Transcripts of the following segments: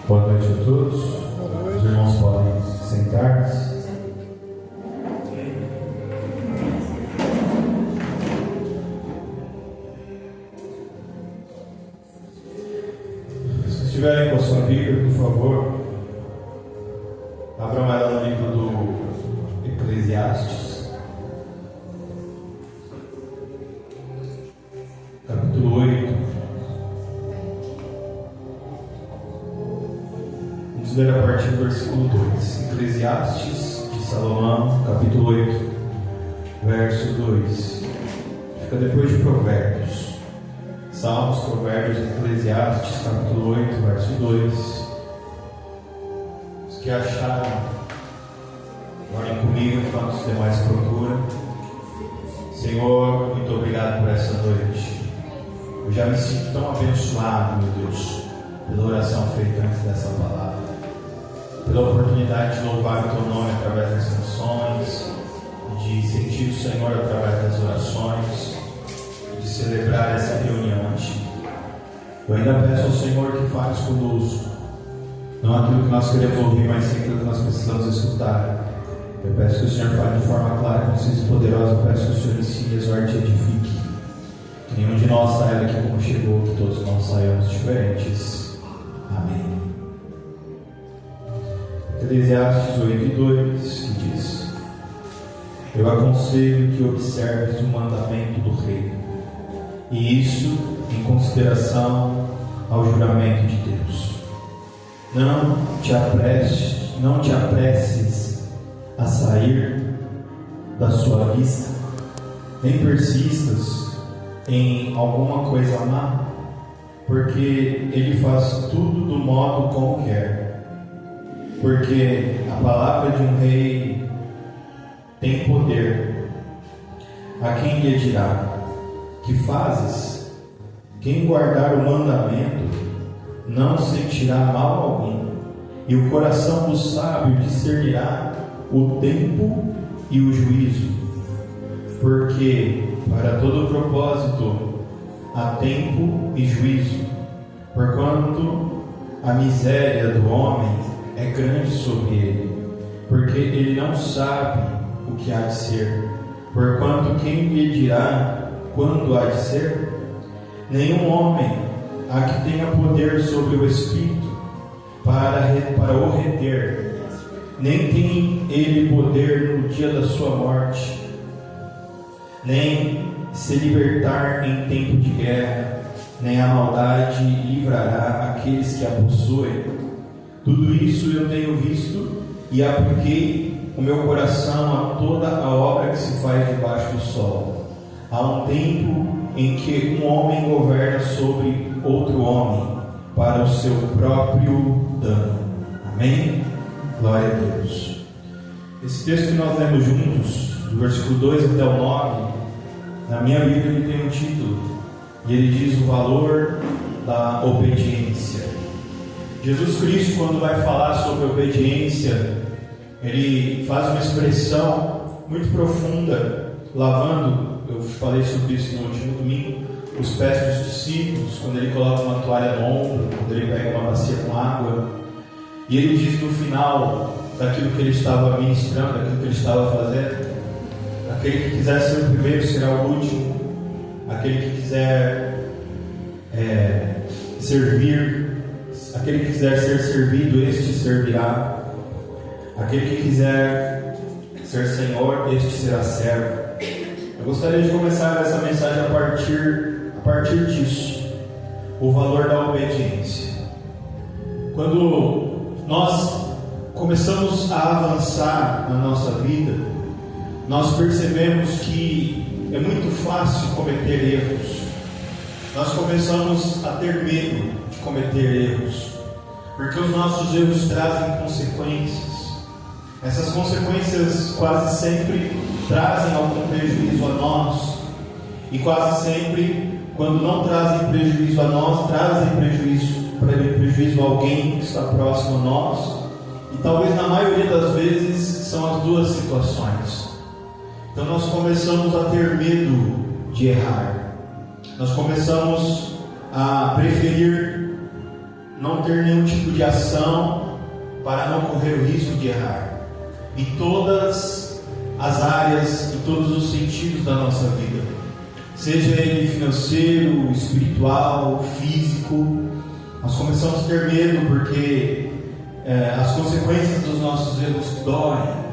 Boa noite a todos. Os irmãos podem sentar-se. Se estiverem com a sua Bíblia, por favor, abram ela no livro do Eclesiastes, capítulo 8. Vamos ler a partir do versículo 2. Eclesiastes de Salomão, capítulo 8, verso 2. Fica depois de Provérbios. Salmos, Provérbios, Eclesiastes, capítulo 8, verso 2. Os que acharam, orem comigo enquanto os demais procuram. Senhor, muito obrigado por essa noite. Eu já me sinto tão abençoado, meu Deus, pela oração feita antes dessa palavra, pela oportunidade de louvar o Teu nome através das canções, de sentir o Senhor através das orações, de celebrar essa reunião antiga. Eu ainda peço ao Senhor que fale conosco, não aquilo que nós queremos ouvir, mas sim aquilo que nós precisamos escutar. Eu peço que o Senhor fale de forma clara, concisa e poderosa. Eu peço que o Senhor ensine, exorte e edifique. Que nenhum de nós saia daqui como chegou, que todos nós saiamos diferentes. Amém. Eclesiastes 8:2, que diz: Eu aconselho que observes o mandamento do rei, e isso em consideração ao juramento de Deus. Não te apresses a sair da sua vista, nem persistas em alguma coisa má, porque ele faz tudo do modo como quer. Porque a palavra de um rei tem poder. A quem lhe dirá: que fazes? Quem guardar o mandamento não sentirá mal algum, e o coração do sábio discernirá o tempo e o juízo. Porque para todo propósito há tempo e juízo, porquanto a miséria do homem é grande sobre ele, porque ele não sabe o que há de ser. Porquanto quem lhe dirá quando há de ser? Nenhum homem há que tenha poder sobre o Espírito para o reter, nem tem ele poder no dia da sua morte, nem se libertar em tempo de guerra, nem a maldade livrará aqueles que a possuem. Tudo isso eu tenho visto e apliquei o meu coração a toda a obra que se faz debaixo do sol. Há um tempo em que um homem governa sobre outro homem para o seu próprio dano. Amém? Glória a Deus. Esse texto que nós lemos juntos, do versículo 2 até o 9, na minha Bíblia ele tem um título, e ele diz o valor da obediência. Jesus Cristo, quando vai falar sobre obediência, ele faz uma expressão muito profunda, lavando, eu falei sobre isso no último domingo, os pés dos discípulos, quando ele coloca uma toalha no ombro, quando ele pega uma bacia com água, e ele diz no final daquilo que ele estava ministrando, daquilo que ele estava fazendo: aquele que quiser ser o primeiro será o último, aquele que quiser servir, aquele que quiser ser servido, este servirá, aquele que quiser ser senhor, este será servo. Eu gostaria de começar essa mensagem a partir disso, o valor da obediência. Quando nós começamos a avançar na nossa vida, nós percebemos que é muito fácil cometer erros. Nós começamos a ter medo de cometer erros, porque os nossos erros trazem consequências. Essas consequências quase sempre trazem algum prejuízo a nós, e quase sempre, quando não trazem prejuízo a nós, trazem prejuízo a alguém que está próximo a nós, e talvez na maioria das vezes são as duas situações. Então nós começamos a ter medo de errar, nós começamos a preferir não ter nenhum tipo de ação para não correr o risco de errar em todas as áreas, em todos os sentidos da nossa vida, seja ele financeiro, espiritual, físico. Nós começamos a ter medo porque as consequências dos nossos erros doem,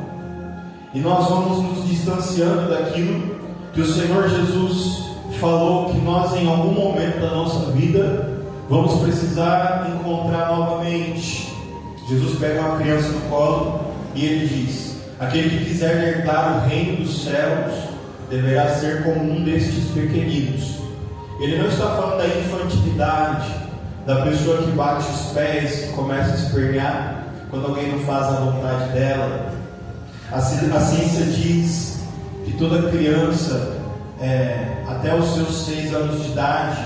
e nós vamos nos distanciando daquilo que o Senhor Jesus falou que nós em algum momento da nossa vida vamos precisar encontrar novamente. Jesus pega uma criança no colo e ele diz: aquele que quiser herdar o reino dos céus deverá ser como um destes pequeninos. Ele não está falando da infantilidade, da pessoa que bate os pés, que começa a espernear quando alguém não faz a vontade dela. A ciência diz que toda criança, até os seus 6 anos de idade,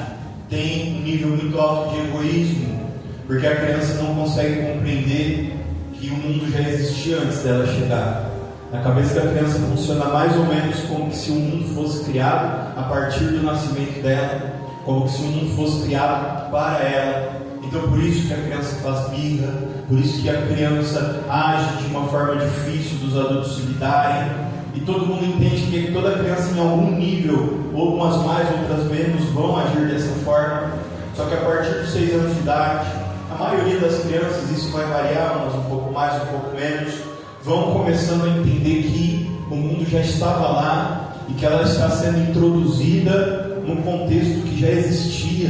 tem um nível muito alto de egoísmo, porque a criança não consegue compreender que o mundo já existia antes dela chegar. Na cabeça da criança funciona mais ou menos como se o mundo fosse criado a partir do nascimento dela, como se o mundo fosse criado para ela. Então por isso que a criança faz birra, por isso que a criança age de uma forma difícil dos adultos se lidarem. E todo mundo entende que toda criança em algum nível, ou umas mais, outras menos, vão agir dessa forma. Só que a partir dos 6 anos de idade, a maioria das crianças, isso vai variar, umas um pouco mais, um pouco menos, vão começando a entender que o mundo já estava lá e que ela está sendo introduzida num contexto que já existia.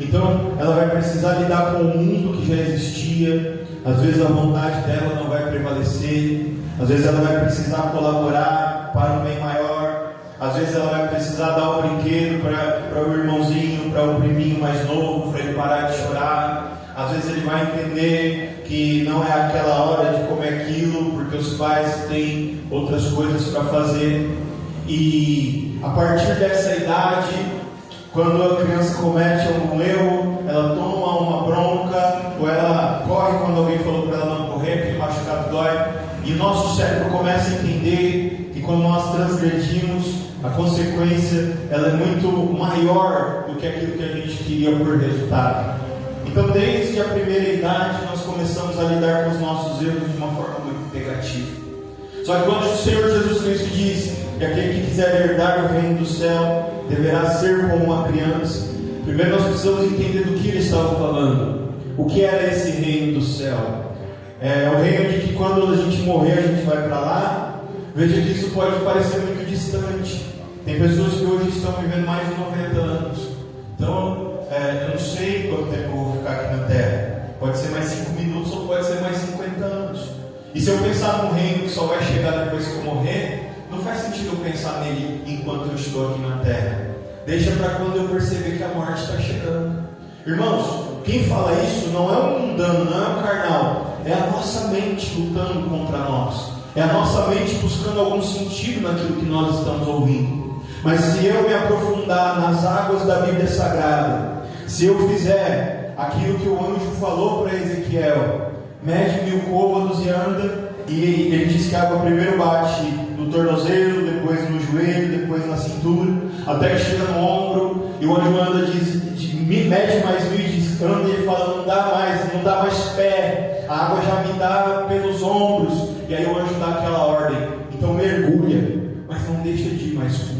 Então ela vai precisar lidar com o mundo que já existia. Às vezes a vontade dela não vai prevalecer, às vezes ela vai precisar colaborar para um bem maior, às vezes ela vai precisar dar um brinquedo para o irmãozinho, para o priminho mais novo, para ele parar de chorar. Às vezes ele vai entender que não é aquela hora de comer aquilo, porque os pais têm outras coisas para fazer. E a partir dessa idade, quando a criança comete algum erro, ela toma uma bronca, ou ela corre quando alguém falou para ela não correr, porque o machucado dói. E o nosso cérebro começa a entender que quando nós transgredimos, a consequência ela é muito maior do que aquilo que a gente queria por resultado. Então desde a primeira idade nós começamos a lidar com os nossos erros de uma forma muito negativa. Só que quando o Senhor Jesus Cristo diz que aquele que quiser herdar o reino do céu deverá ser como uma criança, primeiro nós precisamos entender do que ele estava falando. O que era esse reino do céu? É o reino de que quando a gente morrer a gente vai para lá. Veja que isso pode parecer muito distante. Tem pessoas que hoje estão vivendo mais de 90 anos. Então eu não sei quanto tempo eu vou ficar aqui na terra. Pode ser mais 5 minutos ou pode ser mais 50 anos. E se eu pensar num reino que só vai chegar depois que eu morrer, não faz sentido eu pensar nele enquanto eu estou aqui na terra. Deixa para quando eu perceber que a morte está chegando. Irmãos, quem fala isso não é um mundano, não é um carnal. É a nossa mente lutando contra nós. É a nossa mente buscando algum sentido naquilo que nós estamos ouvindo. Mas se eu me aprofundar nas águas da Bíblia Sagrada, se eu fizer aquilo que o anjo falou para Ezequiel, mede 1000 côvados e anda, e ele diz que a água primeiro bate no tornozelo, depois no joelho, depois na cintura, até que chega no ombro, e o anjo anda, mede mais 1000 e diz, anda, e ele fala, não dá mais pé, a água já me dá pelos ombros, e aí o anjo dá aquela ordem, então mergulha, mas não deixa de ir mais fundo.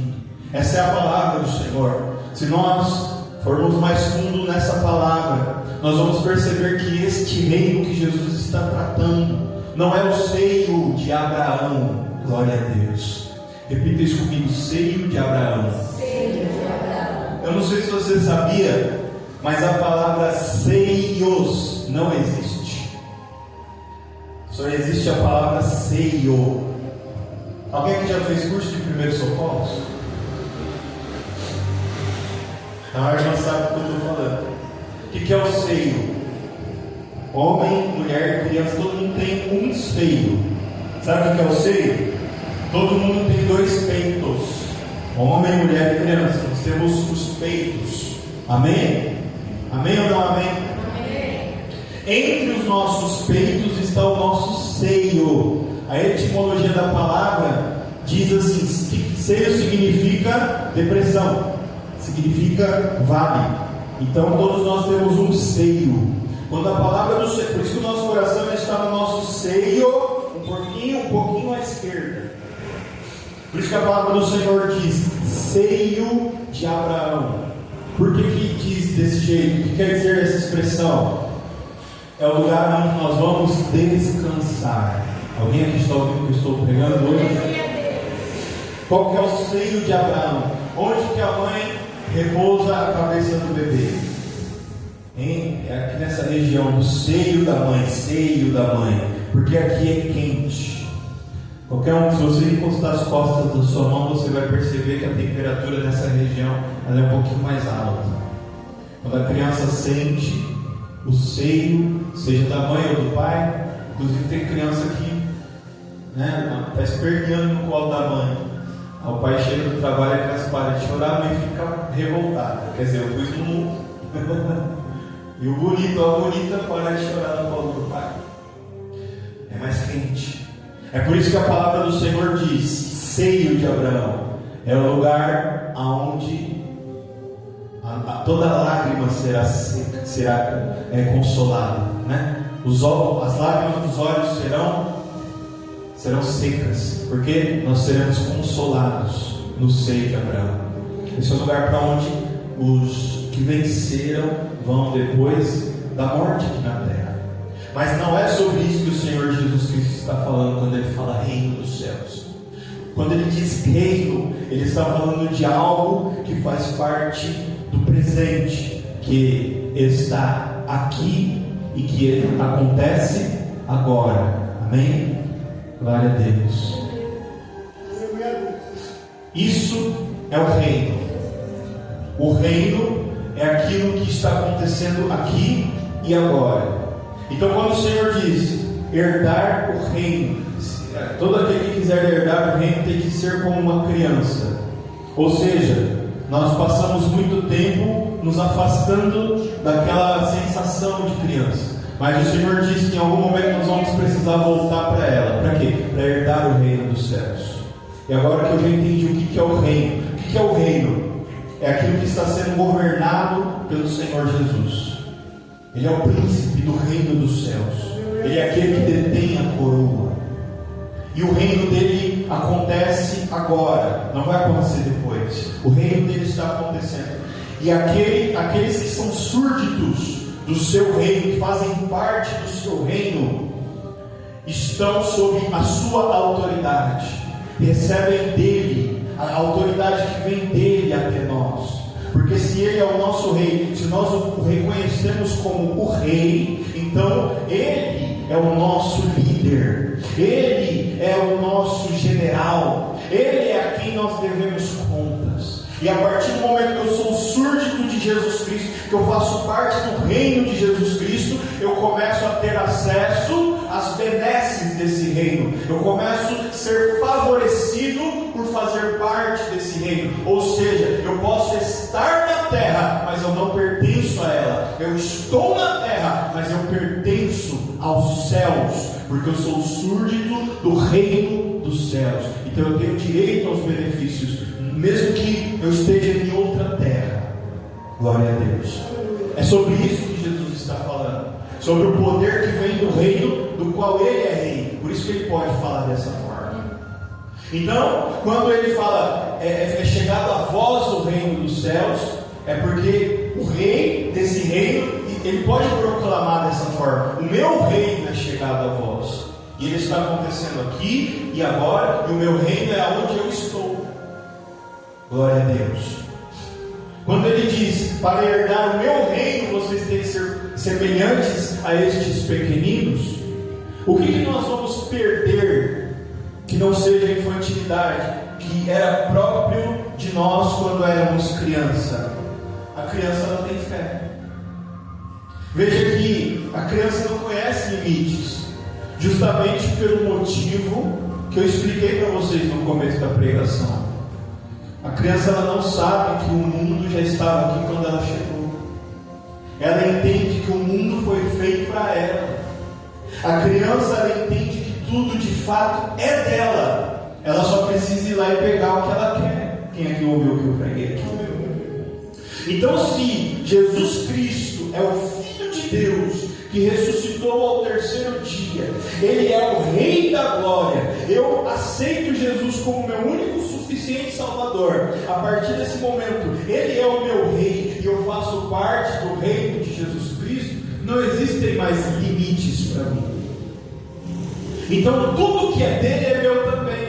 Essa é a palavra do Senhor. Se nós formos mais fundo nessa palavra, nós vamos perceber que este reino que Jesus está tratando não é o seio de Abraão. Glória a Deus. Repita isso comigo: seio de Abraão. Seio de Abraão. Eu não sei se você sabia, mas a palavra seios não existe. Só existe a palavra seio. Alguém que já fez curso de primeiros socorros? A irmã sabe do que eu estou falando. O que é o seio? Homem, mulher, criança, todo mundo tem um seio. Sabe o que é o seio? Todo mundo tem 2 peitos. Homem, mulher e criança. Nós temos os peitos. Amém? Amém ou não amém? Amém. Entre os nossos peitos está o nosso seio. A etimologia da palavra diz assim: que seio significa depressão, significa vale. Então todos nós temos um seio. Quando a palavra do Senhor, por isso que o nosso coração está no nosso seio, um pouquinho à esquerda. Por isso que a palavra do Senhor diz, seio de Abraão. Por que diz desse jeito? O que quer dizer essa expressão? É o lugar onde nós vamos descansar. Alguém aqui está ouvindo o que eu estou pregando hoje? Qual que é o seio de Abraão? Onde que a mãe repousa a cabeça do bebê? É aqui nessa região do seio da mãe, porque aqui é quente. Qualquer um, se você encostar as costas da sua mão, você vai perceber que a temperatura nessa região ela é um pouquinho mais alta. Quando a criança sente o seio, seja da mãe ou do pai, inclusive tem criança que está esperneando no colo da mãe. Aí o pai chega do trabalho e a criança para de chorar, a mãe fica revoltada. Quer dizer, eu pus no mundo. E o bonito, a bonita, para de chorar no colo do pai. É mais quente. É por isso que a palavra do Senhor diz, seio de Abraão. É o lugar onde toda lágrima será consolada, né? As lágrimas dos olhos serão secas, porque nós seremos consolados no seio de Abraão. Esse é o lugar para onde os que venceram vão depois da morte aqui na terra. Mas não é sobre isso que o Senhor Jesus Cristo está falando quando Ele fala reino dos céus. Quando Ele diz reino, Ele está falando de algo que faz parte do presente, que está aqui e que acontece agora. Amém? Glória a Deus. Isso é o reino. O reino é aquilo que está acontecendo aqui e agora. Então, quando o Senhor diz herdar o reino, todo aquele que quiser herdar o reino tem que ser como uma criança. Ou seja, nós passamos muito tempo nos afastando daquela sensação de criança. Mas o Senhor diz que em algum momento nós vamos precisar voltar para ela. Para quê? Para herdar o reino dos céus. E agora que eu já entendi o que é o reino. O que é o reino? É aquilo que está sendo governado pelo Senhor Jesus. Ele é o príncipe do reino dos céus. Ele é aquele que detém a coroa. E o reino dele acontece agora, não vai acontecer depois. O reino dele está acontecendo. E aqueles que são súditos do seu reino, que fazem parte do seu reino, estão sob a sua autoridade. Recebem dele a autoridade que vem dele até nós. Porque se ele é o nosso rei, se nós o reconhecemos como o rei, então ele é o nosso líder, ele é o nosso general, ele é a quem nós devemos contas. E a partir do momento que eu sou súdito de Jesus Cristo, que eu faço parte do reino de Jesus Cristo, eu começo a ter acesso às benesses desse reino. Eu começo a ser favorecido por fazer parte desse reino. Ou seja, eu posso estar na terra, mas eu não pertenço a ela. Eu estou na terra, mas eu pertenço aos céus, porque eu sou súdito do reino dos céus. Então eu tenho direito aos benefícios, mesmo que eu esteja em outra terra. Glória a Deus. É sobre isso que Jesus está falando, sobre o poder que vem do reino do qual Ele é rei. Por isso que Ele pode falar dessa forma. Então, quando Ele fala é chegado a vós o reino dos céus, é porque o rei desse reino, ele pode proclamar dessa forma: o meu reino é chegado a vós. E ele está acontecendo aqui e agora, e o meu reino é onde eu estou. Glória a Deus. Quando ele diz, para herdar o meu reino, vocês têm que ser semelhantes a estes pequeninos, o que nós vamos perder que não seja infantilidade, que era próprio de nós quando éramos criança? A criança não tem fé. Veja que a criança não conhece limites, justamente pelo motivo que eu expliquei para vocês no começo da pregação. A criança ela não sabe que o mundo já estava aqui quando ela chegou. Ela entende que o mundo foi feito para ela. A criança ela entende que tudo de fato é dela. Ela só precisa ir lá e pegar o que ela quer. Quem aqui ouviu o que eu preguei aqui? Então, se Jesus Cristo é o Filho de Deus, que ressuscitou ao terceiro dia. Ele é o Rei da Glória. Eu aceito Jesus como meu único e suficiente Salvador. A partir desse momento, Ele é o meu Rei e eu faço parte do reino de Jesus Cristo. Não existem mais limites para mim. Então tudo que é dele é meu também.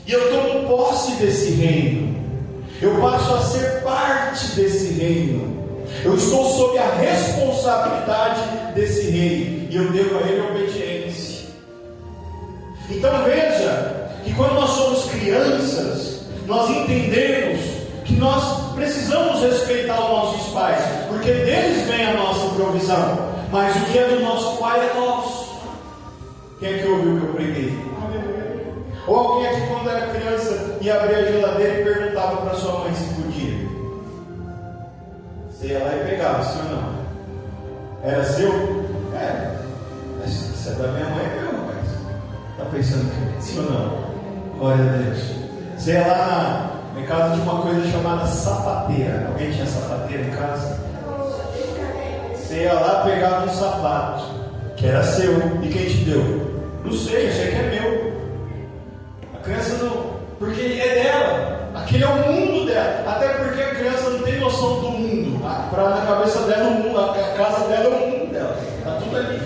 E eu tomo posse desse reino. Eu passo a ser parte desse reino. Eu estou sob a responsabilidade desse rei. E eu devo a ele obediência. Então veja que quando nós somos crianças, nós entendemos que nós precisamos respeitar os nossos pais, porque deles vem a nossa provisão. Mas o que é do nosso pai é nosso. Quem é que ouviu o que eu preguei? Ou alguém aqui quando era criança ia abrir a geladeira e perguntava para sua mãe se podia? Você ia lá e pegava, sim ou não? Era seu? É. Se é da minha mãe, é meu, rapaz. Está pensando que sim ou não? Glória a Deus. Você ia lá em casa de uma coisa chamada sapateira. Alguém tinha sapateira em casa? Você ia lá e pegava um sapato que era seu. E quem te deu? Não sei, eu sei que é meu. A criança não, porque é dela. Aquele é o mundo dela. Até porque a criança não tem noção do mundo. Para na cabeça dela o mundo, a casa dela é o mundo dela. Está tudo ali.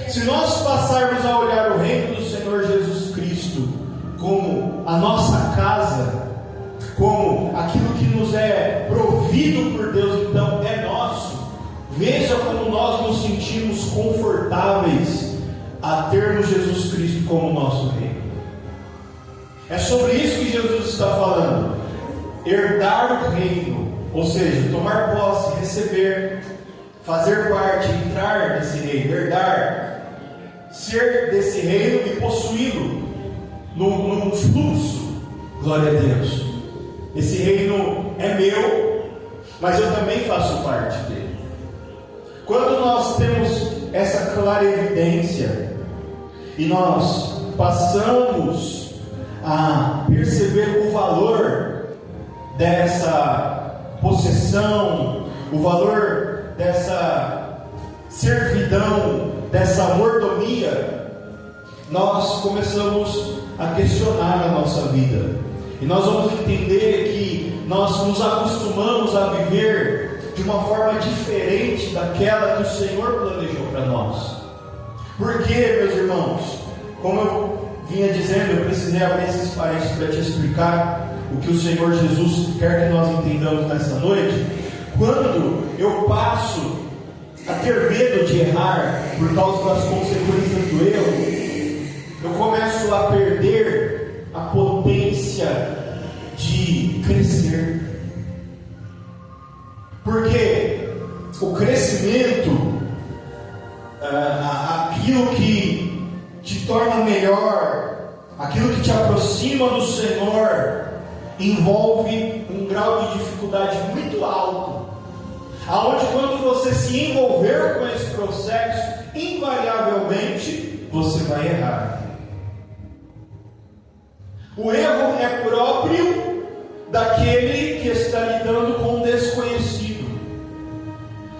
Se nós passarmos a olhar o reino do Senhor Jesus Cristo como a nossa casa, como aquilo que nos é provido por Deus, então é nosso. Veja como nós nos sentimos confortáveis a termos Jesus Cristo como nosso rei. É sobre isso que Jesus está falando. Herdar o reino, ou seja, tomar posse, receber, fazer parte, entrar nesse reino, herdar, ser desse reino e possuí-lo num fluxo. Glória a Deus. Esse reino é meu, mas eu também faço parte dele. Quando nós temos essa clara evidência e nós passamos a perceber o valor dessa possessão, o valor dessa servidão, dessa mordomia, nós começamos a questionar a nossa vida. E nós vamos entender que nós nos acostumamos a viver de uma forma diferente daquela que o Senhor planejou para nós. Por quê, meus irmãos? Como eu vinha dizendo, eu precisei abrir esses parênteses para te explicar o que o Senhor Jesus quer que nós entendamos nessa noite. Quando eu passo a ter medo de errar por causa das consequências do erro, eu começo a perder a potência de crescer. Porque o crescimento, aquilo que te torna melhor, aquilo que te aproxima do Senhor, envolve um grau de dificuldade muito alto, aonde quando você se envolver com esse processo, invariavelmente você vai errar. O erro é próprio daquele que está lidando com o desconhecido.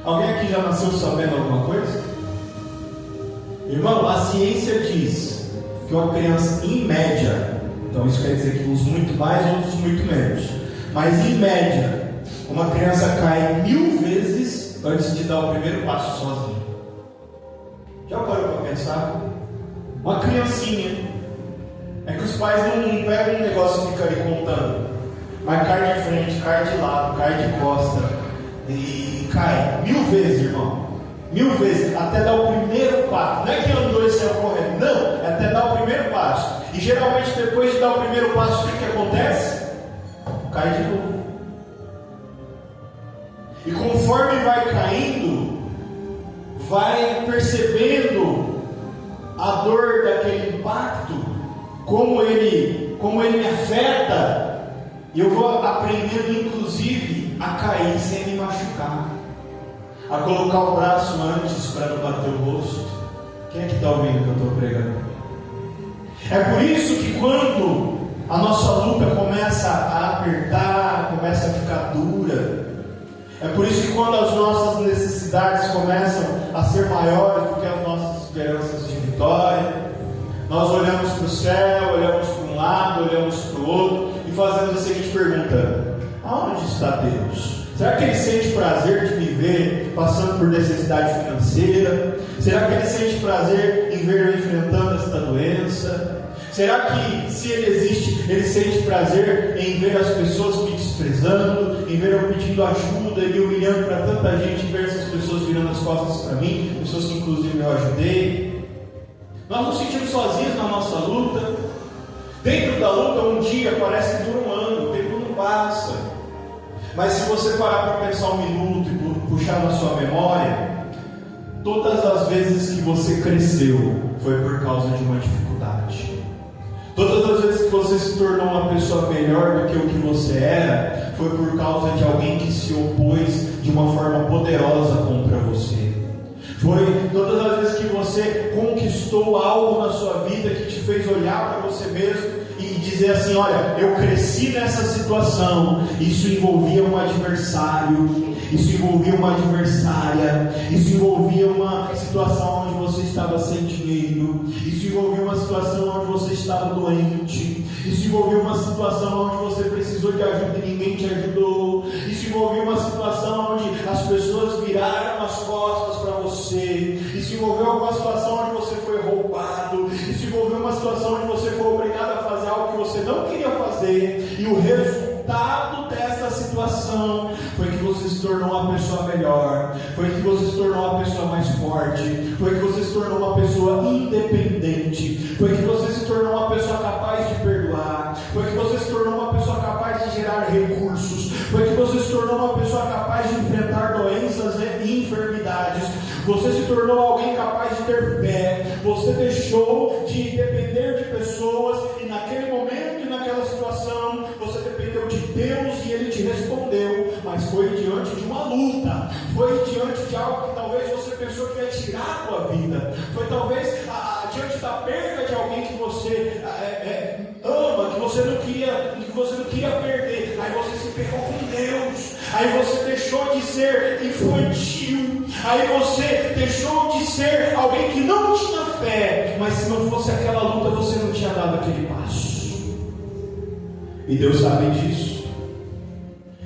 Alguém aqui já nasceu sabendo alguma coisa? Irmão, a ciência diz que uma criança, em média, então isso quer dizer que uns muito mais, outros muito menos, mas em média, uma criança cai 1000 vezes antes de dar o primeiro passo sozinha. Já parou para pensar? Uma criancinha, é que os pais não pegam um negócio e ficam ali contando, mas cai de frente, cai de lado, cai de costa, e cai 1000 vezes, irmão. 1000 vezes, até dar o primeiro passo. Não é que andou e saiu correndo, não, é até dar o primeiro passo. E geralmente depois de dar o primeiro passo, o que acontece? Cai de novo. E conforme vai caindo, vai percebendo a dor daquele impacto, como ele me afeta. E eu vou aprendendo inclusive a cair sem me machucar, a colocar o braço antes para não bater o rosto. Quem é que está ouvindo o que eu estou pregando? É por isso que quando a nossa luta começa a apertar, começa a ficar dura, É por isso que quando as nossas necessidades começam a ser maiores do que as nossas esperanças de vitória, nós olhamos para o céu, olhamos para um lado, olhamos para o outro e fazemos a seguinte pergunta: aonde está Deus? Será que Ele sente prazer de me ver passando por necessidade financeira? Será que Ele sente prazer em ver eu enfrentando esta doença? Será que, se Ele existe, Ele sente prazer em ver as pessoas me desprezando, em ver eu pedindo ajuda e olhando para tanta gente, e ver essas pessoas virando as costas para mim, pessoas que inclusive eu ajudei? Nós nos sentimos sozinhos na nossa luta. Dentro da luta, um dia parece que dura um ano, o tempo não passa. Mas se você parar para pensar um minuto e puxar na sua memória, todas as vezes que você cresceu foi por causa de uma dificuldade. Todas as vezes que você se tornou uma pessoa melhor do que o que você era, foi por causa de alguém que se opôs de uma forma poderosa contra você. Foi todas as vezes que você conquistou algo na sua vida que te fez olhar para você mesmo e dizer assim: olha, eu cresci nessa situação. Isso envolvia um adversário, isso envolvia uma adversária, isso envolvia uma situação onde você estava sem dinheiro, isso envolvia uma situação onde você estava doente, isso envolvia uma situação onde você precisou de ajuda e ninguém te ajudou, isso envolvia uma situação onde as pessoas viraram as costas para você, isso envolveu alguma situação onde você foi roubado, isso envolveu uma situação onde você foi obrigado a fazer algo que você não queria fazer, e o resultado dessa situação foi que você se tornou uma pessoa melhor, foi que você se tornou uma pessoa mais forte, foi que você se tornou uma pessoa independente, foi que você se tornou uma pessoa capaz de perdoar, foi que você se tornou uma pessoa capaz de gerar recursos, foi que você se tornou uma pessoa capaz de enfrentar doenças e enfermidades, você se tornou alguém capaz de ter fé, você deixou de depender de pessoas, e naquele momento e naquela situação você dependeu de Deus e Ele te respondeu, mas foi diante de uma luta, foi diante de algo que talvez você pensou que ia tirar a tua vida, foi talvez diante da perda de alguém que você ama, que você não queria perder, aí você se pegou com Deus, aí você deixou de ser infantil, aí você deixou de ser alguém que não tinha fé, mas se não fosse aquela luta você não tinha dado aquele passo, e Deus sabe disso.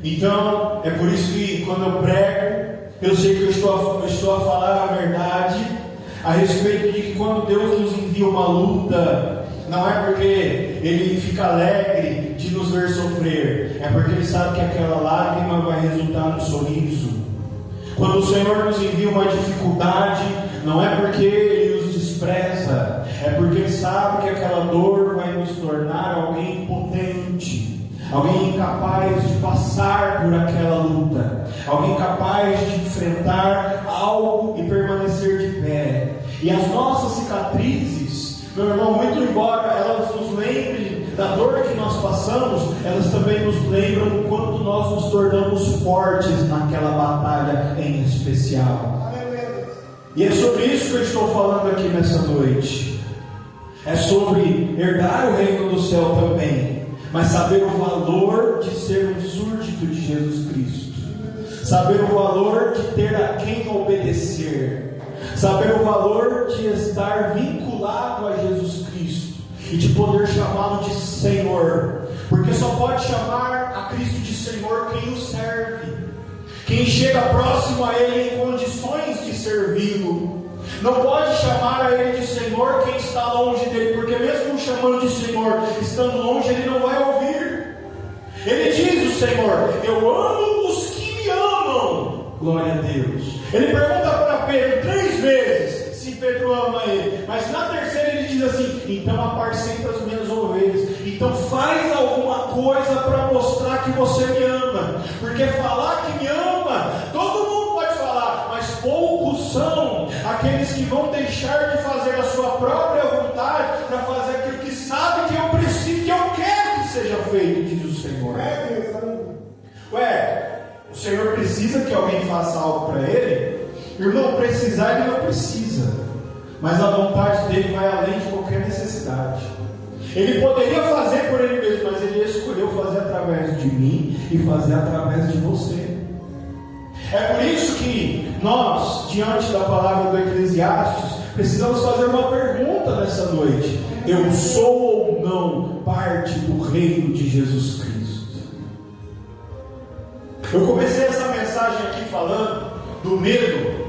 Então é por isso que quando eu prego, eu sei que eu estou a falar a verdade a respeito de que quando Deus nos envia uma luta, não é porque Ele fica alegre de nos ver sofrer, é porque Ele sabe que aquela lágrima vai resultar no sorriso. Quando o Senhor nos envia uma dificuldade, não é porque Ele nos despreza, é porque Ele sabe que aquela dor vai nos tornar alguém potente, alguém incapaz de passar por aquela luta, alguém capaz de enfrentar algo e permanecer de pé. E as nossas cicatrizes, meu irmão, muito embora elas nos lembrem da dor que nós passamos, elas também nos lembram o quanto nós nos tornamos fortes naquela batalha em especial. E é sobre isso que eu estou falando aqui nessa noite. É sobre herdar o reino do céu também, mas saber o valor de ser um súdito de Jesus Cristo, saber o valor de ter a quem obedecer, saber o valor de estar vinculado a Jesus Cristo e de poder chamá-lo de Senhor, porque só pode chamar a Cristo de Senhor quem o serve, quem chega próximo a Ele em condições de servi-lo. Não pode chamar a Ele de Senhor quem está longe dele, porque mesmo o chamando de Senhor, estando longe, Ele não vai ouvir. Ele diz, o Senhor: eu amo os que me amam. Glória a Deus. Ele pergunta para Pedro 3 vezes se Pedro ama Ele, mas na terceira Ele diz assim: então apacenta as minhas ovelhas. Então faz alguma coisa para mostrar que você me ama, porque falar que me ama, todo mundo pode falar, mas poucos são aqueles que vão deixar de fazer a sua própria vontade para fazer aquilo que sabe que eu preciso, que eu quero que seja feito, diz o Senhor. O Senhor precisa que alguém faça algo para Ele? Irmão, precisar Ele não precisa, mas a vontade dEle vai além de qualquer necessidade. Ele poderia fazer por Ele mesmo, mas Ele escolheu fazer através de mim e fazer através de você. É por isso que nós, diante da palavra do Eclesiastes, precisamos fazer uma pergunta nessa noite: eu sou ou não parte do reino de Jesus Cristo? Eu comecei essa mensagem aqui falando do medo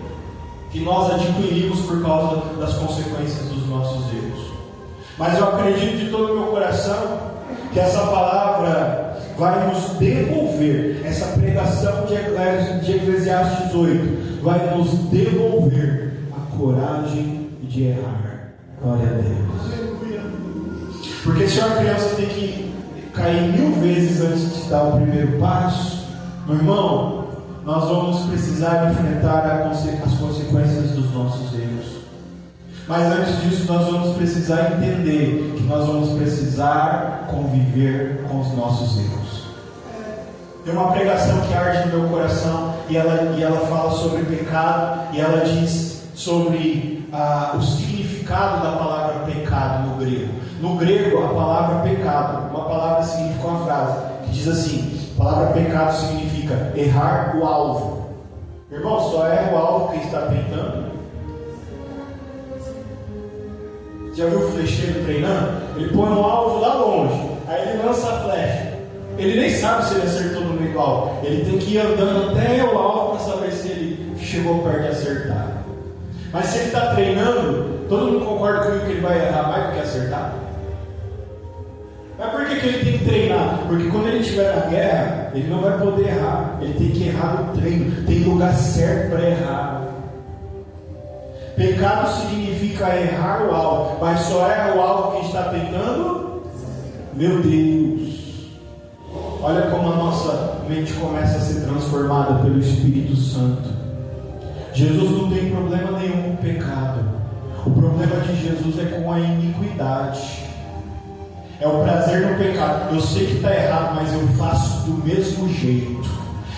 que nós adquirimos por causa das consequências dos nossos erros. Mas eu acredito de todo o meu coração que essa palavra vai nos devolver, essa pregação de Eclesiastes 8 vai nos devolver a coragem de errar. Glória a Deus. Porque se uma criança tem que cair 1000 vezes antes de dar o primeiro passo, meu irmão, nós vamos precisar enfrentar as consequências dos nossos erros. Mas antes disso, nós vamos precisar entender que nós vamos precisar conviver com os nossos erros. Tem uma pregação que arde no meu coração e ela fala sobre pecado, e ela diz sobre o significado da palavra pecado no grego. No grego, a palavra pecado, uma palavra significa uma frase que diz assim: a palavra pecado significa errar o alvo. Irmão, só erra o alvo quem está tentando. Já viu o flecheiro treinando? Ele põe um alvo lá longe, aí ele lança a flecha. Ele nem sabe se ele acertou no meio do alvo. Ele tem que ir andando até o alvo para saber se ele chegou perto de acertar. Mas se ele está treinando, todo mundo concorda comigo que ele vai errar mais do que acertar? Mas por que ele tem que treinar? Porque quando ele estiver na guerra, ele não vai poder errar. Ele tem que errar no treino. Tem lugar certo para errar. Pecado significa errar o alvo, mas só erra o alvo quem está tentando. Meu Deus, olha como a nossa mente começa a ser transformada pelo Espírito Santo. Jesus não tem problema nenhum com o pecado. O problema de Jesus é com a iniquidade. É o prazer no pecado. Eu sei que está errado, mas eu faço do mesmo jeito.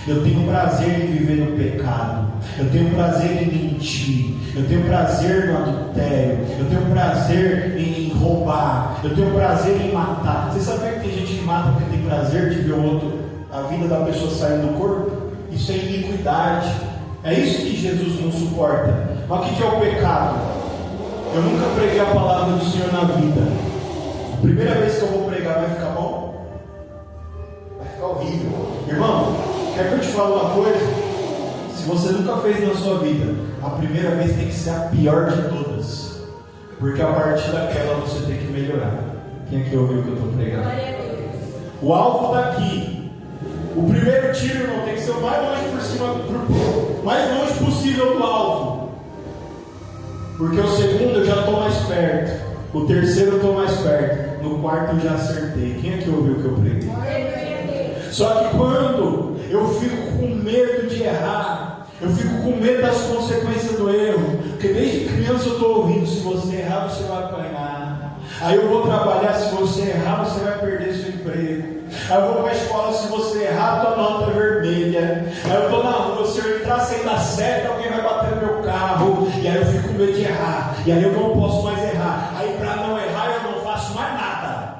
Eu tenho prazer em viver no pecado. Eu tenho prazer em mentir. Eu tenho prazer no adultério. Eu tenho prazer em roubar. Eu tenho prazer em matar. Você sabia que tem gente que mata porque tem prazer de ver o outro, a vida da pessoa saindo do corpo? Isso é iniquidade. É isso que Jesus não suporta. Mas o que é o pecado? Eu nunca preguei a palavra do Senhor na vida. A primeira vez que eu vou pregar, vai ficar bom? Vai ficar horrível. Irmão, quer que eu te fale uma coisa? Se você nunca fez na sua vida, a primeira vez tem que ser a pior de todas. Porque a partir daquela você tem que melhorar. Quem aqui ouviu o que eu estou pregando? O alvo está aqui. O primeiro tiro, irmão, tem que ser o mais longe por cima, mais longe possível do alvo. Porque o segundo eu já estou mais perto. O terceiro eu estou mais perto. No quarto eu já acertei. Quem aqui ouviu o que eu preguei? Só que quando eu fico com medo de errar, eu fico com medo das consequências do erro, porque desde criança eu estou ouvindo: se você errar, você vai apanhar. Aí eu vou trabalhar: se você errar, você vai perder seu emprego. Aí eu vou para a escola: se você errar, tua nota é vermelha. Aí eu estou na rua: se eu entrar sem dar certo, alguém vai bater no meu carro. E aí eu fico com medo de errar. E aí eu não posso mais errar. Aí para não errar, eu não faço mais nada.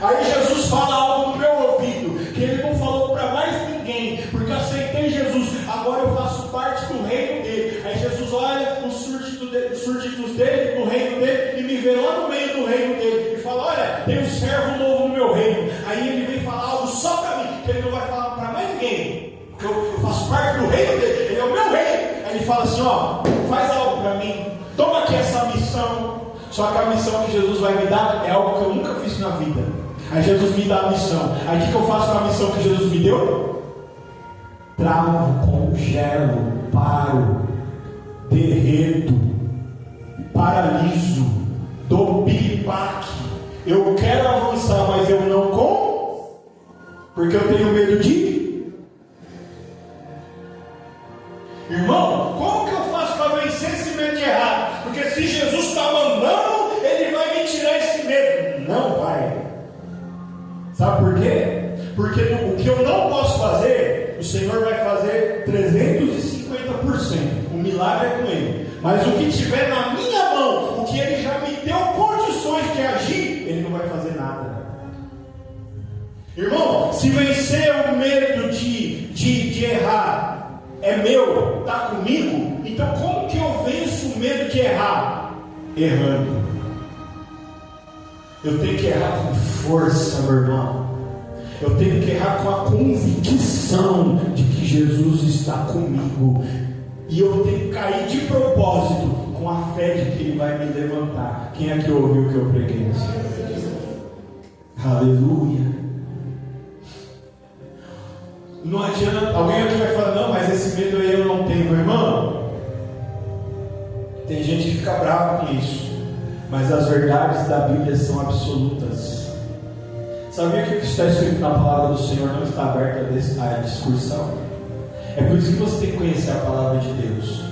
Aí Jesus fala algo no meu ouvido, que ele não falou para mais ninguém, porque eu aceitei Jesus, agora eu faço parte do reino dele. Aí Jesus olha os súditos dele, no reino dele, e me vê lá no meio do reino dele, e fala: olha, tem um servo novo no meu reino. Aí ele vem falar algo só para mim, que ele não vai falar para mais ninguém, porque eu faço parte do reino dele, ele é o meu reino. Aí ele fala assim: ó, faz algo para mim, toma aqui essa missão. Só que a missão que Jesus vai me dar é algo que eu nunca fiz na vida. Aí Jesus me dá a missão. Aí o que eu faço com a missão que Jesus me deu? Travo, congelo, paro, derreto, paraliso, dou piripaque. Eu quero avançar, mas eu não como, porque eu tenho medo de. Irmão, como que eu faço para vencer esse medo de errar? Porque se Jesus está mandando, ele vai me tirar esse medo. Não vai. Sabe por quê? Porque o que eu não posso fazer, o Senhor vai fazer 350%. O milagre é com Ele. Mas o que tiver na minha mão, o que Ele já me deu condições de agir, Ele não vai fazer nada. Irmão, se vencer o medo de de errar é meu, está comigo, então como que eu venço o medo de errar? Errando. Eu tenho que errar com força, meu irmão. Eu tenho que errar com a convicção de que Jesus está comigo. E eu tenho que cair de propósito com a fé de que Ele vai me levantar. Quem é que ouviu o que eu preguei? Aleluia. Não adianta, alguém aqui vai falar, não, mas esse medo aí eu não tenho, meu irmão. Tem gente que fica brava com isso, mas as verdades da Bíblia são absolutas. Sabia que o que está escrito na palavra do Senhor não está aberto à discussão? É por isso que você tem que conhecer a palavra de Deus.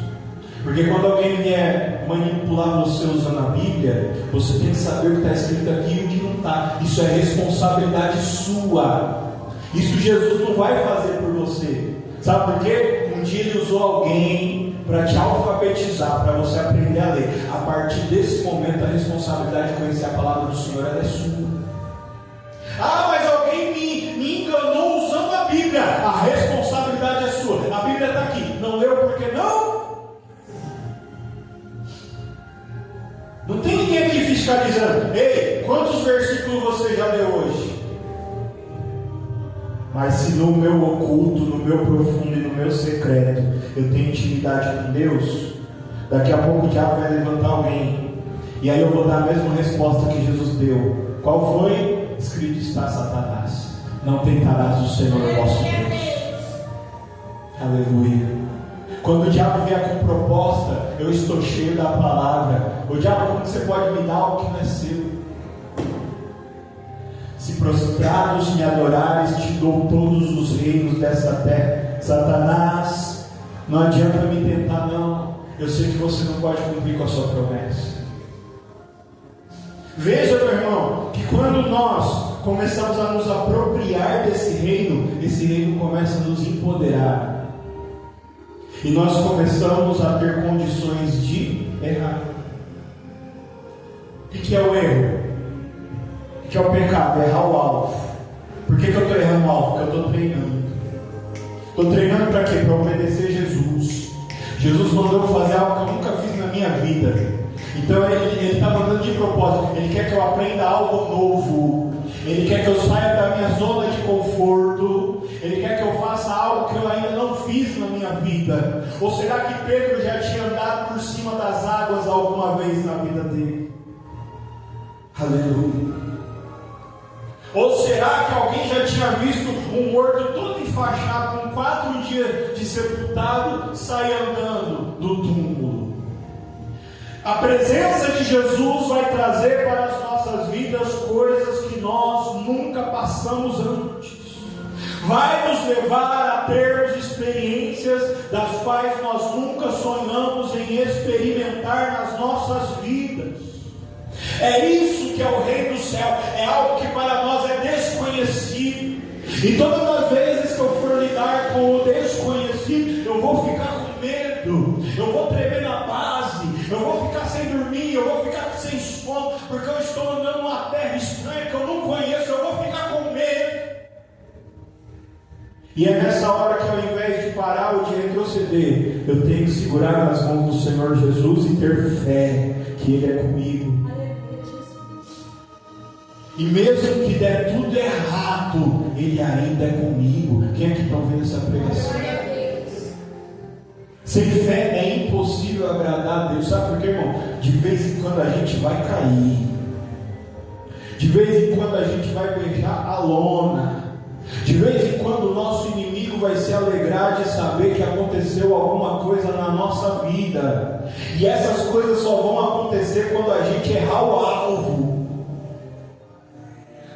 Porque quando alguém vier manipular você usando a Bíblia, você tem que saber o que está escrito aqui e o que não está. Isso é responsabilidade sua. Isso Jesus não vai fazer por você. Sabe por quê? Um dia Ele usou alguém para te alfabetizar, para você aprender a ler. A partir desse momento, a responsabilidade de conhecer a palavra do Senhor ela é sua. Ah, mas alguém me enganou usando a Bíblia. A responsabilidade é sua. A Bíblia está aqui. Não leu porque não? Não tem ninguém aqui fiscalizando. Ei, quantos versículos você já leu hoje? Mas se no meu oculto, no meu profundo e no meu secreto eu tenho intimidade com Deus, daqui a pouco o diabo vai levantar alguém, e aí eu vou dar a mesma resposta que Jesus deu. Qual foi? Escrito está, Satanás: não tentarás o Senhor vosso Deus. Aleluia. Quando o diabo vier com proposta, eu estou cheio da palavra. O diabo, como você pode me dar algo que não é seu? Se prostrados me adorares, te dou todos os reinos desta terra. Satanás, não adianta me tentar não. Eu sei que você não pode cumprir com a sua promessa. Veja, meu irmão, que quando nós começamos a nos apropriar desse reino, esse reino começa a nos empoderar. E nós começamos a ter condições de errar. O que é o erro? O que é o pecado? Errar o alvo. Por que eu estou errando o alvo? Porque eu estou treinando. Estou treinando para quê? Para obedecer Jesus. Jesus mandou eu fazer algo que eu nunca fiz na minha vida. Então Ele está mandando de propósito. Ele quer que eu aprenda algo novo. Ele quer que eu saia da minha zona de conforto. Ele quer que eu faça algo que eu ainda não fiz na minha vida. Ou será que Pedro já tinha andado por cima das águas alguma vez na vida dele? Aleluia. Ou será que alguém já tinha visto um morto todo enfaixado, com 4 dias de sepultado, sair andando do túmulo? A presença de Jesus vai trazer para as nossas vidas coisas que nós nunca passamos antes. Vai nos levar a termos experiências das quais nós nunca sonhamos em experimentar nas nossas vidas. É isso que é o reino do céu. É algo que para nós é desconhecido. E todas as vezes que eu for lidar com o desconhecido, eu vou ficar com medo, eu vou tremer na base, eu vou ficar sem dormir, eu vou ficar sem sono, porque eu estou andando numa terra estranha que eu não conheço, eu vou ficar com medo. E é nessa hora que, ao invés de parar ou de retroceder, eu tenho que segurar nas mãos do Senhor Jesus e ter fé que Ele é comigo. E mesmo que der tudo errado, Ele ainda é comigo. Quem é que está ouvindo essa pregação? Sem fé é impossível agradar a Deus. Sabe por quê, irmão? De vez em quando a gente vai cair. De vez em quando a gente vai beijar a lona. De vez em quando o nosso inimigo vai se alegrar de saber que aconteceu alguma coisa na nossa vida. E essas coisas só vão acontecer quando a gente errar o alvo.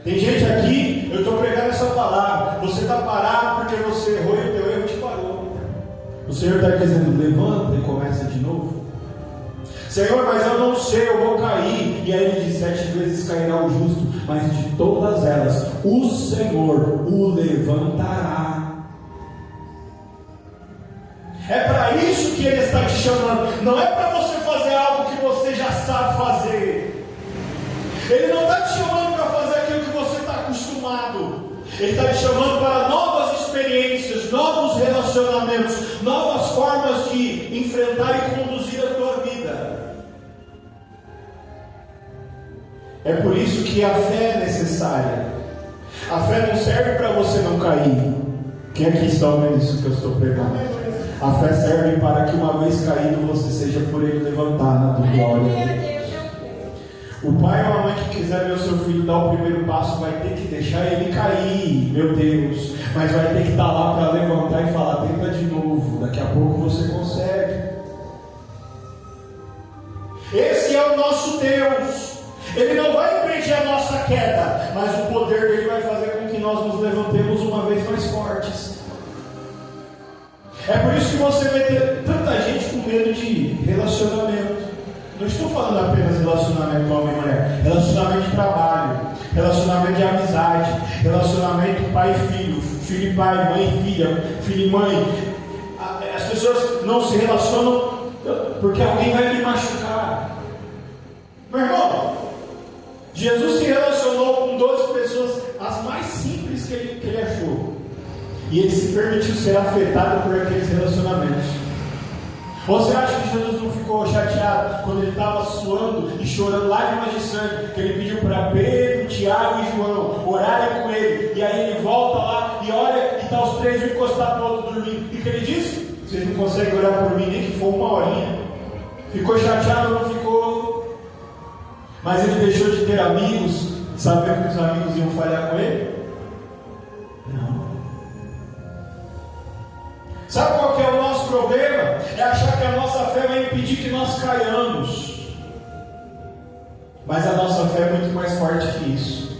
Tem gente aqui, eu estou pregando essa palavra, você está parado porque você errou e o teu erro te parou. O Senhor está dizendo: levanta e começa de novo. Senhor, mas eu não sei, eu vou cair. E aí Ele diz: 7 vezes cairá o justo, mas de todas elas o Senhor o levantará. É para isso que Ele está te chamando. Não é para você fazer algo que você já sabe fazer. Ele não está te chamando para fazer aquilo que você está acostumado. Ele está te chamando para novas experiências, novos relacionamentos. relacionamentos, novas formas de enfrentar e conduzir a tua vida. É por isso que a fé é necessária. A fé não serve para você não cair. Quem aqui está ouvindo isso que eu estou pregando? A fé serve para que uma vez caído você seja por ele levantado na glória. O pai ou a mãe que quiser ver o seu filho dar o primeiro passo vai ter que deixar ele cair, meu Deus, mas vai ter que estar lá para levantar e falar: tenta de novo, daqui a pouco você consegue. Esse é o nosso Deus. Ele não vai impedir a nossa queda, mas o poder dele vai fazer com que nós nos levantemos uma vez mais fortes. É por isso que você vê tanta gente com medo de relacionamento. Não estou falando apenas relacionamento homem e mulher, relacionamento de trabalho, relacionamento de amizade, relacionamento pai e filho, filho e pai, mãe e filha, filho e mãe. As pessoas não se relacionam porque alguém vai me machucar. Meu irmão, Jesus se relacionou com 12 pessoas, as mais simples que ele achou, e ele se permitiu ser afetado por aqueles relacionamentos. Você acha que Jesus não ficou chateado quando ele estava suando e chorando lágrimas de sangue, que ele pediu para Pedro, Tiago e João orarem com ele, e aí ele volta lá e olha e está os três um encostado no outro dormindo, e o que ele disse? Vocês não conseguem orar por mim nem que for uma horinha. Ficou chateado ou não ficou? Mas ele deixou de ter amigos, sabendo que os amigos iam falhar com ele? Não. Sabe qual que é o nosso problema? É achar que a nossa fé vai impedir que nós caiamos. Mas a nossa fé é muito mais forte que isso.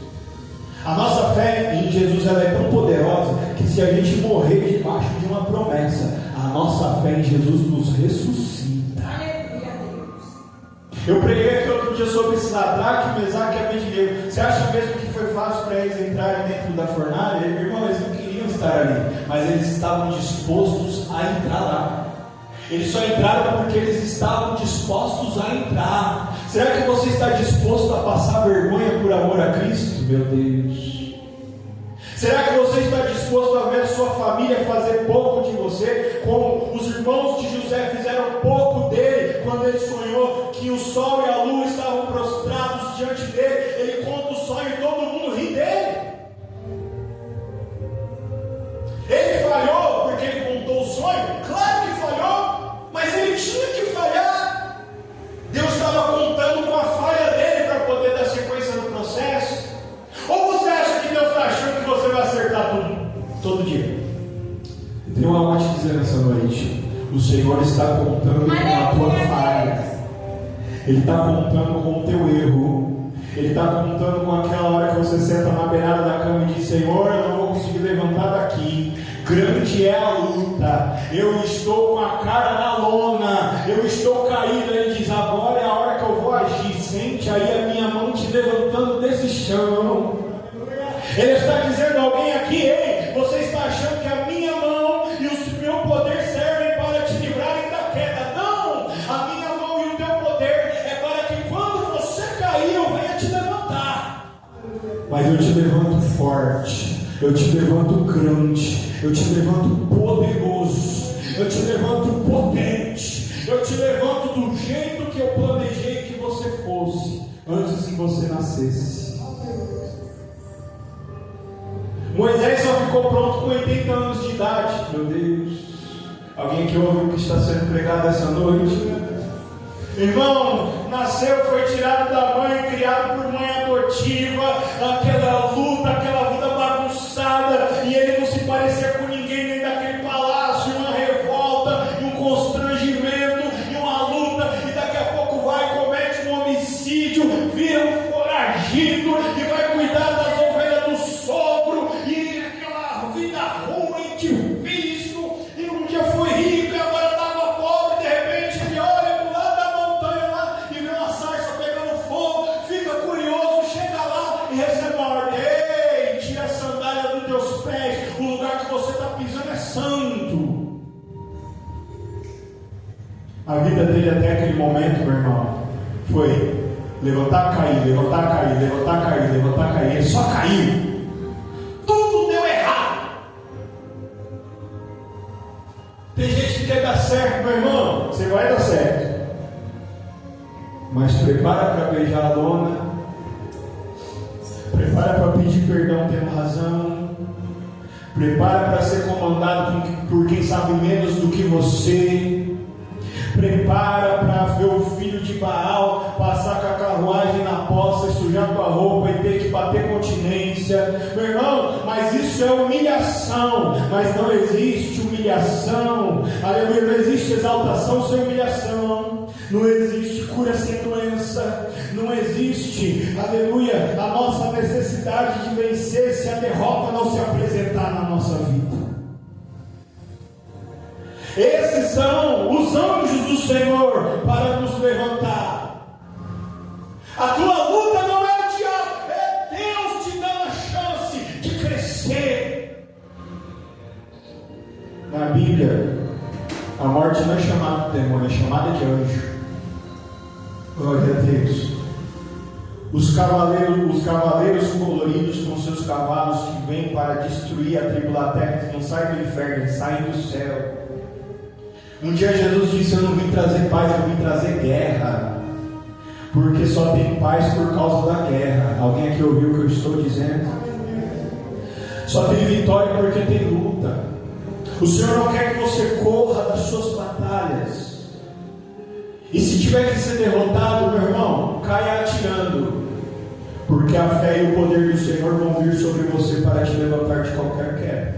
A nossa fé em Jesus ela é tão poderosa que se a gente morrer debaixo de uma promessa, a nossa fé em Jesus nos ressuscita. Eu preguei aqui outro dia sobre Sadraque, Mesaque e Abednego. Você acha mesmo que foi fácil para eles entrarem dentro da fornalha? Irmão, eles não queriam estar ali, mas eles estavam dispostos a entrar lá. Eles só entraram porque eles estavam dispostos a entrar. Será que você está disposto a passar vergonha por amor a Cristo? Meu Deus. Será que você está disposto a ver a sua família fazer pouco de você, como os irmãos de José fizeram pouco dele, quando ele sonhou que o sol e a lua estavam prostrados diante dele? Ele conta o sonho e todo mundo ri dele. Ele falhou porque ele contou o sonho? Claro que falhou, mas ele tinha que falhar. Deus estava contando com a falha dele para poder dar sequência no processo. Ou você acha que Deus está achando que você vai acertar tudo, todo dia? Eu tenho algo a te dizer nessa noite. O Senhor está contando com a tua falha. Ele está contando com o teu erro. Ele está contando com aquela hora que você senta na beirada da cama e diz: Senhor, eu não vou conseguir levantar daqui. Grande é a luta. Eu estou com a cara na lona. Eu estou caído. Ele diz: agora é a hora que eu vou agir. Sente aí a minha mão te levantando desse chão. Ele está dizendo a alguém aqui: ei, você está achando que a minha mão e o meu poder servem para te livrarem da queda? Não! A minha mão e o teu poder é para que quando você cair eu venha te levantar. Mas eu te levanto forte, eu te levanto grande, eu te levanto poderoso, eu te levanto potente, eu te levanto do jeito que eu planejei que você fosse antes que você nascesse. Moisés só ficou pronto com 80 anos de idade. Meu Deus. Alguém que ouve o que está sendo pregado essa noite? Irmão, nasceu, foi tirado da mãe, criado por mãe adotiva, aquela luta, aquela vida bagunçada, e ele não se parecia com ninguém, nem daquele palácio, uma revolta, um constrangimento, e uma luta, e daqui a pouco vai, comete um homicídio, vira um foragido, e vai cuidar das ovelhas do sogro, e aquela vida ruim, difícil, e um dia foi rico, e agora estava pobre, de repente ele olha para o lado da montanha lá, e vê uma sarça pegando fogo, fica curioso, chega lá e recebe uma ordem: ei, tira a sandália dos teus pés, o lugar que você está pisando é santo. A vida dele até aquele momento, meu irmão, foi levantar, cair, levantar, cair, levantar, cair, levantar, cair. Ele só caiu. Tudo deu errado. dar certo, meu irmão. Você vai dar certo. Mas prepara para beijar a dona. Prepara para pedir perdão tendo razão. Prepara para ser comandado por quem sabe menos do que você. Prepara para ver o filho de Baal passar com a carruagem na poça e sujar tua roupa e ter que bater continência. Meu irmão, mas isso é humilhação. Mas não existe humilhação. Aleluia, não existe exaltação sem humilhação. Não existe cura sem doença. Não existe, aleluia, a nossa necessidade de vencer se a derrota não se apresentar na nossa vida. Esses são os anjos do Senhor para nos levantar. A tua luta não é o diabo, é Deus te dando a chance de crescer. Na Bíblia, a morte não é chamada de demônio, é chamada de anjo. Glória a Deus. Os cavaleiros coloridos com seus cavalos que vêm para destruir a tribo da terra, que não saem do inferno, eles saem do céu. Um dia Jesus disse: eu não vim trazer paz, eu vim trazer guerra. Porque só tem paz por causa da guerra. Alguém aqui ouviu o que eu estou dizendo? Só tem vitória porque tem luta. O Senhor não quer que você corra das suas batalhas. E se tiver que ser derrotado, meu irmão, caia atirando. Porque a fé e o poder do Senhor vão vir sobre você para te levantar de qualquer queda.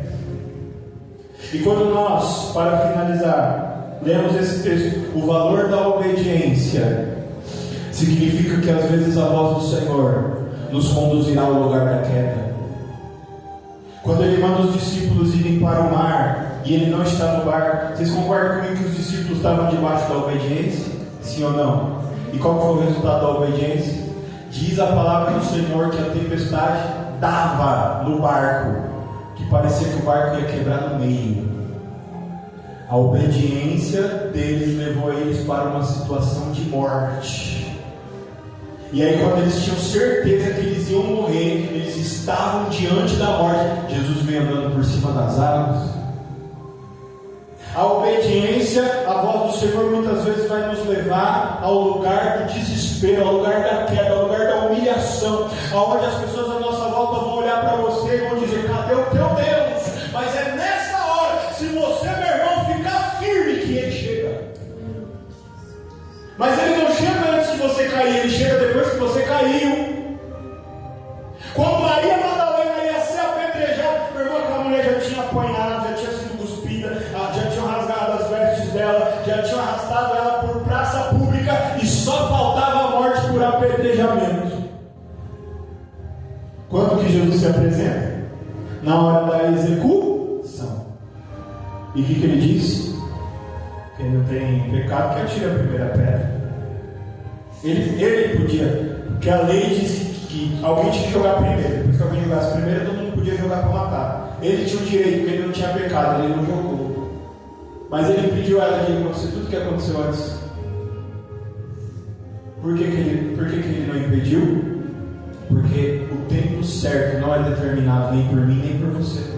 E quando nós, para finalizar, lemos esse texto, o valor da obediência significa que às vezes a voz do Senhor nos conduzirá ao lugar da queda. Quando Ele manda os discípulos irem para o mar e Ele não está no barco, vocês concordam comigo que os discípulos estavam debaixo da obediência? Sim ou não? E qual foi o resultado da obediência? Diz a palavra do Senhor que a tempestade dava no barco, que parecia que o barco ia quebrar no meio. A obediência deles levou eles para uma situação de morte. E aí, quando eles tinham certeza que eles iam morrer, eles estavam diante da morte, Jesus veio andando por cima das águas. A obediência, a voz do Senhor muitas vezes vai nos levar ao lugar do desespero, ao lugar da queda, ao lugar da humilhação, aonde as pessoas à nossa volta vão olhar para você e vão dizer: cadê o teu Deus? Mas é nessa hora, se você, meu irmão, ficar firme, que Ele chega. Mas Ele não chega antes de você cair, Ele chega depois que você caiu. Quando Maria Madalena ia ser apedrejada, meu irmão, que a mulher já tinha apanhado, já tinha sido cuspida, já tinham rasgado as vestes dela, já tinham arrastado ela por praça pública e só faltava a morte por apedrejamento. Quando que Jesus se apresenta? Na hora da execução. E o que Ele diz? Quem não tem pecado que atire a primeira pedra. Ele podia, porque a lei disse que alguém tinha que jogar primeiro. Depois que alguém jogasse primeiro, todo mundo podia jogar para matar. Ele tinha o direito, porque ele não tinha pecado, ele não jogou. Mas Ele pediu a ela de acontecer tudo o que aconteceu antes. Por que ele não impediu? Porque o tempo certo não é determinado nem por mim nem por você.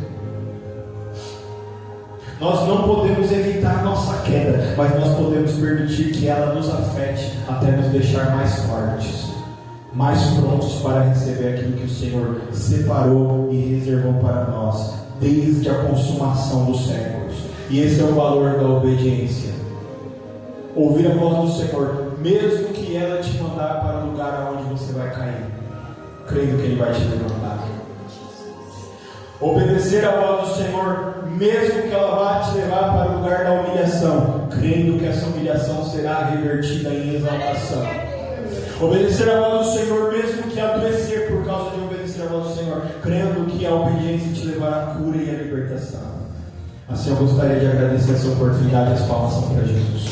Nós não podemos evitar a nossa queda, mas nós podemos permitir que ela nos afete até nos deixar mais fortes, mais prontos para receber aquilo que o Senhor separou e reservou para nós desde a consumação dos séculos. E esse é o valor da obediência. Ouvir a voz do Senhor, mesmo que ela te mandar para o lugar onde você vai cair, crendo que Ele vai te levantar. Obedecer a voz do Senhor, mesmo que ela vá te levar para o lugar da humilhação, crendo que essa humilhação será revertida em exaltação. Obedecer a voz do Senhor, mesmo que adoecer por causa de obedecer a voz do Senhor, crendo que a obediência te levará à cura e à libertação. Assim eu gostaria de agradecer essa oportunidade. As palmas são para Jesus.